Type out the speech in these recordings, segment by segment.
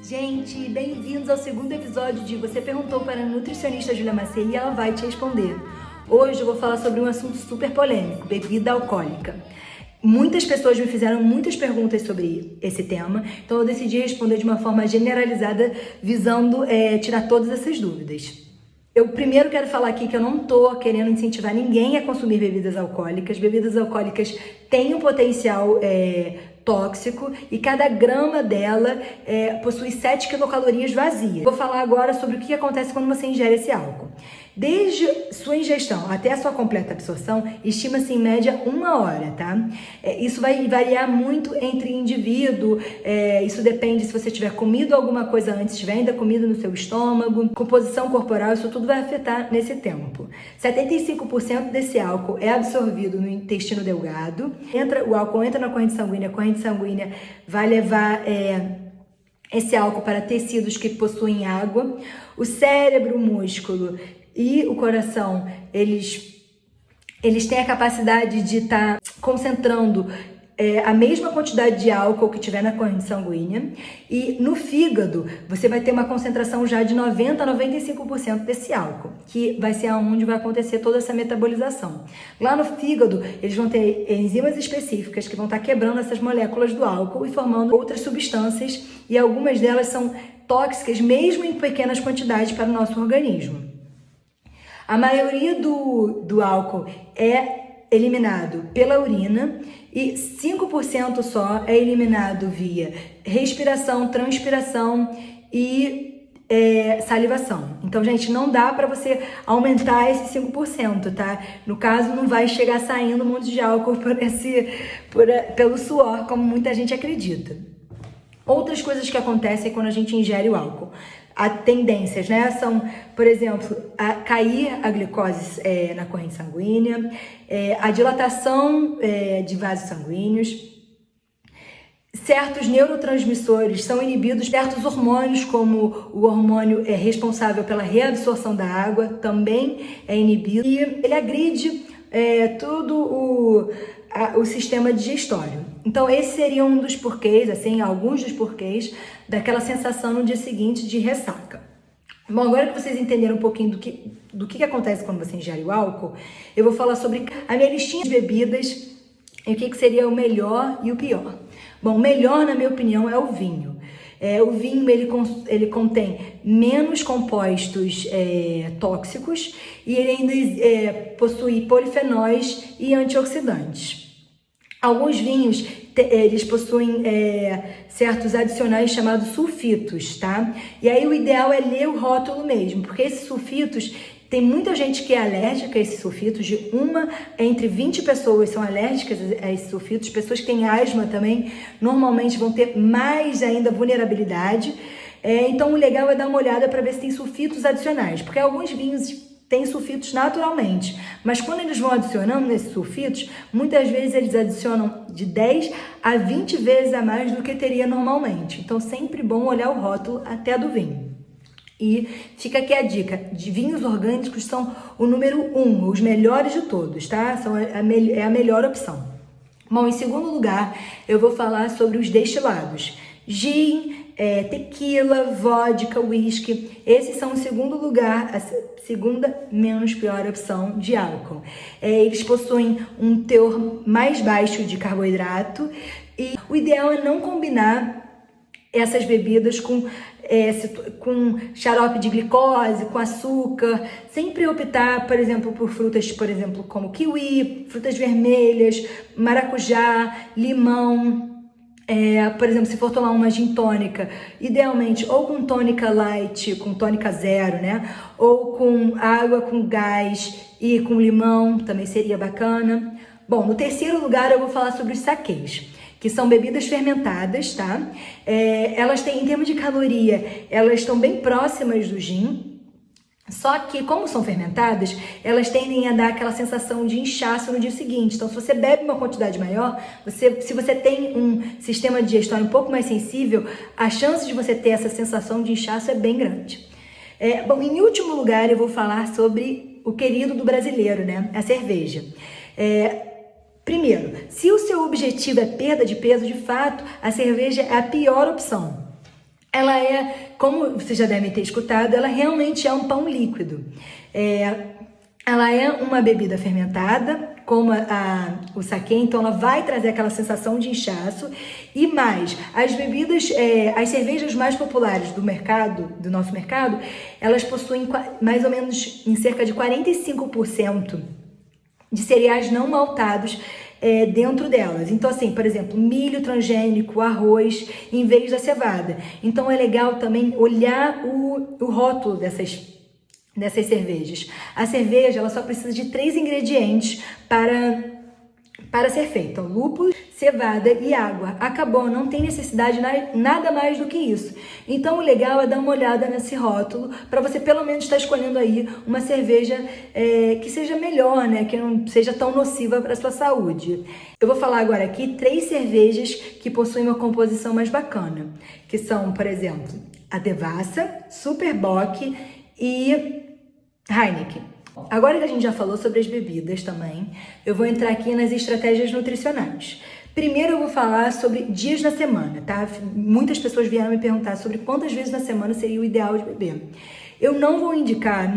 Gente, bem-vindos ao segundo episódio de Você Perguntou para a nutricionista Júlia Macei e ela vai te responder. Hoje eu vou falar sobre um assunto super polêmico, bebida alcoólica. Muitas pessoas me fizeram muitas perguntas sobre esse tema, então eu decidi responder de uma forma generalizada, visando tirar todas essas dúvidas. Eu primeiro quero falar aqui que eu não tô querendo incentivar ninguém a consumir bebidas alcoólicas. Bebidas alcoólicas têm um potencial tóxico e cada grama dela possui 7 quilocalorias vazias. Vou falar agora sobre o que acontece quando você ingere esse álcool. Desde sua ingestão até a sua completa absorção, estima-se em média 1 hora, tá? Isso vai variar muito entre indivíduo, isso depende se você tiver comido alguma coisa antes, se tiver ainda comida no seu estômago, composição corporal, isso tudo vai afetar nesse tempo. 75% desse álcool é absorvido no intestino delgado, o álcool entra na corrente sanguínea, a corrente sanguínea vai levar esse álcool para tecidos que possuem água, o cérebro, o músculo e o coração, eles têm a capacidade de estar concentrando a mesma quantidade de álcool que tiver na corrente sanguínea, e no fígado você vai ter uma concentração já de 90 a 95% desse álcool, que vai ser onde vai acontecer toda essa metabolização. Lá no fígado, eles vão ter enzimas específicas que vão estar quebrando essas moléculas do álcool e formando outras substâncias, e algumas delas são tóxicas mesmo em pequenas quantidades para o nosso organismo. A maioria do álcool é eliminado pela urina e 5% só é eliminado via respiração, transpiração e salivação. Então, gente, não dá para você aumentar esse 5%, tá? No caso, não vai chegar saindo um monte de álcool pelo suor, como muita gente acredita. Outras coisas que acontecem quando a gente ingere o álcool. As tendências, né, são, por exemplo, cair a glicose na corrente sanguínea, a dilatação de vasos sanguíneos, certos neurotransmissores são inibidos, certos hormônios, como o hormônio responsável pela reabsorção da água, também é inibido, e ele agride todo o sistema digestório. Então, esse seria um dos porquês, assim, alguns dos porquês daquela sensação no dia seguinte de ressaca. Bom, agora que vocês entenderam um pouquinho do que acontece quando você ingere o álcool, eu vou falar sobre a minha listinha de bebidas e o que seria o melhor e o pior. Bom, o melhor, na minha opinião, é o vinho. O vinho, ele contém menos compostos tóxicos e ele ainda possui polifenóis e antioxidantes. Alguns vinhos, eles possuem certos adicionais chamados sulfitos, tá? E aí o ideal é ler o rótulo mesmo, porque esses sulfitos, tem muita gente que é alérgica a esses sulfitos, de 1 entre 20 pessoas são alérgicas a esses sulfitos. Pessoas que têm asma também, normalmente vão ter mais ainda vulnerabilidade. Então o legal é dar uma olhada para ver se tem sulfitos adicionais, porque alguns vinhos tem sulfitos naturalmente, mas quando eles vão adicionando nesses sulfitos, muitas vezes eles adicionam de 10 a 20 vezes a mais do que teria normalmente. Então, sempre bom olhar o rótulo até do vinho. E fica aqui a dica, de vinhos orgânicos são o número 1, os melhores de todos, tá? É a melhor opção. Bom, em segundo lugar, eu vou falar sobre os destilados. Gin, tequila, vodka, whisky, esses são o segundo lugar, a segunda menos pior opção de álcool. Eles possuem um teor mais baixo de carboidrato e o ideal é não combinar essas bebidas com xarope de glicose, com açúcar. Sempre optar, por exemplo, por frutas, por exemplo, como kiwi, frutas vermelhas, maracujá, limão. Por exemplo, se for tomar uma gin tônica, idealmente ou com tônica light, com tônica zero, né? Ou com água com gás e com limão, também seria bacana. Bom, no terceiro lugar eu vou falar sobre os saquês, que são bebidas fermentadas, tá? Elas têm, em termos de caloria, elas estão bem próximas do gin. Só que, como são fermentadas, elas tendem a dar aquela sensação de inchaço no dia seguinte. Então, se você bebe uma quantidade maior, se você tem um sistema digestório um pouco mais sensível, a chance de você ter essa sensação de inchaço é bem grande. Bom, em último lugar, eu vou falar sobre o querido do brasileiro, né? A cerveja. Primeiro, se o seu objetivo é perda de peso, de fato, a cerveja é a pior opção. ela é, como vocês já devem ter escutado, ela realmente é um pão líquido. Ela é uma bebida fermentada, como o saquê, então ela vai trazer aquela sensação de inchaço. E mais, as bebidas, as cervejas mais populares do nosso mercado, elas possuem mais ou menos em cerca de 45% de cereais não maltados dentro delas. Então, assim, por exemplo, milho transgênico, arroz, em vez da cevada. Então, é legal também olhar o rótulo dessas cervejas. A cerveja, ela só precisa de 3 ingredientes para ser feita: lúpulo, cevada e água. Acabou, não tem necessidade nada mais do que isso. Então o legal é dar uma olhada nesse rótulo para você pelo menos estar escolhendo aí uma cerveja que seja melhor, né? Que não seja tão nociva para a sua saúde. Eu vou falar agora aqui 3 cervejas que possuem uma composição mais bacana, que são, por exemplo, a Devassa, Superbock e Heineken. Agora que a gente já falou sobre as bebidas também, eu vou entrar aqui nas estratégias nutricionais. Primeiro eu vou falar sobre dias na semana, tá? Muitas pessoas vieram me perguntar sobre quantas vezes na semana seria o ideal de beber. Eu não vou indicar,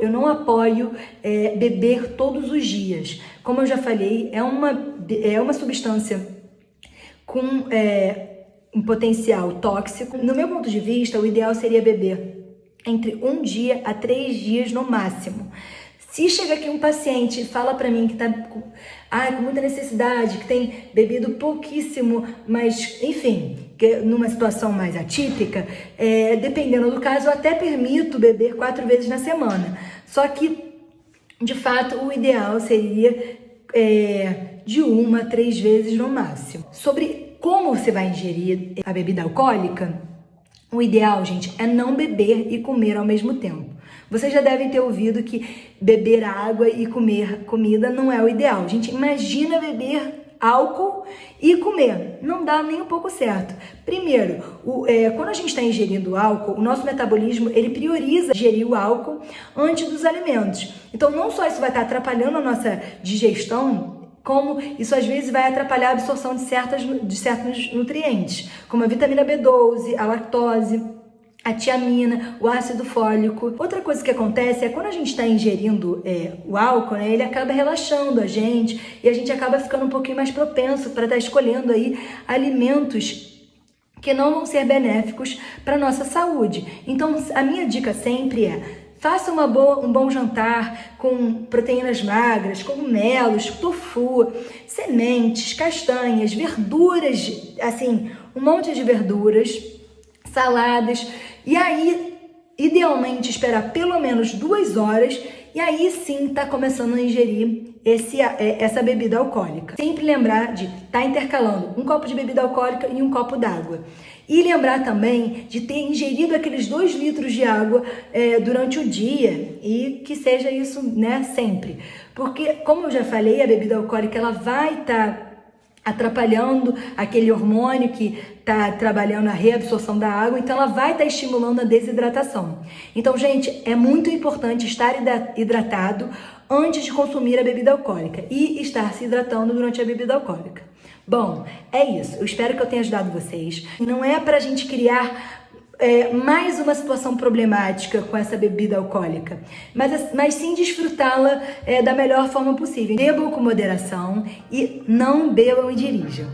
eu não apoio beber todos os dias. Como eu já falei, é uma substância com um potencial tóxico. No meu ponto de vista, o ideal seria beber entre 1 dia a 3 dias no máximo. Se chega aqui um paciente e fala para mim que tá com muita necessidade, que tem bebido pouquíssimo, mas enfim, numa situação mais atípica, dependendo do caso, eu até permito beber 4 vezes na semana. Só que, de fato, o ideal seria de 1 a 3 vezes no máximo. Sobre como você vai ingerir a bebida alcoólica, o ideal, gente, é não beber e comer ao mesmo tempo. Vocês já devem ter ouvido que beber água e comer comida não é o ideal. Gente, imagina beber álcool e comer. Não dá nem um pouco certo. Primeiro, quando a gente está ingerindo álcool, o nosso metabolismo, ele prioriza ingerir o álcool antes dos alimentos. Então, não só isso vai estar atrapalhando a nossa digestão, como isso às vezes vai atrapalhar a absorção de certos nutrientes, como a vitamina B12, a lactose, a tiamina, o ácido fólico. Outra coisa que acontece é quando a gente está ingerindo o álcool, né, ele acaba relaxando a gente e a gente acaba ficando um pouquinho mais propenso para estar escolhendo aí alimentos que não vão ser benéficos para nossa saúde. Então, a minha dica sempre faça um bom jantar com proteínas magras, cogumelos, tofu, sementes, castanhas, verduras, assim, um monte de verduras, saladas. E aí, idealmente, esperar pelo menos 2 horas e aí sim tá começando a ingerir essa bebida alcoólica. Sempre lembrar de estar intercalando um copo de bebida alcoólica e um copo d'água. E lembrar também de ter ingerido aqueles 2 litros de água durante o dia e que seja isso, né, sempre. Porque, como eu já falei, a bebida alcoólica ela vai estar atrapalhando aquele hormônio que está trabalhando a reabsorção da água, então ela vai estar estimulando a desidratação. Então, gente, é muito importante estar hidratado antes de consumir a bebida alcoólica e estar se hidratando durante a bebida alcoólica. Bom, é isso. Eu espero que eu tenha ajudado vocês. Não é para a gente criar mais uma situação problemática com essa bebida alcoólica, mas sim desfrutá-la da melhor forma possível. Bebam com moderação e não bebam e dirijam.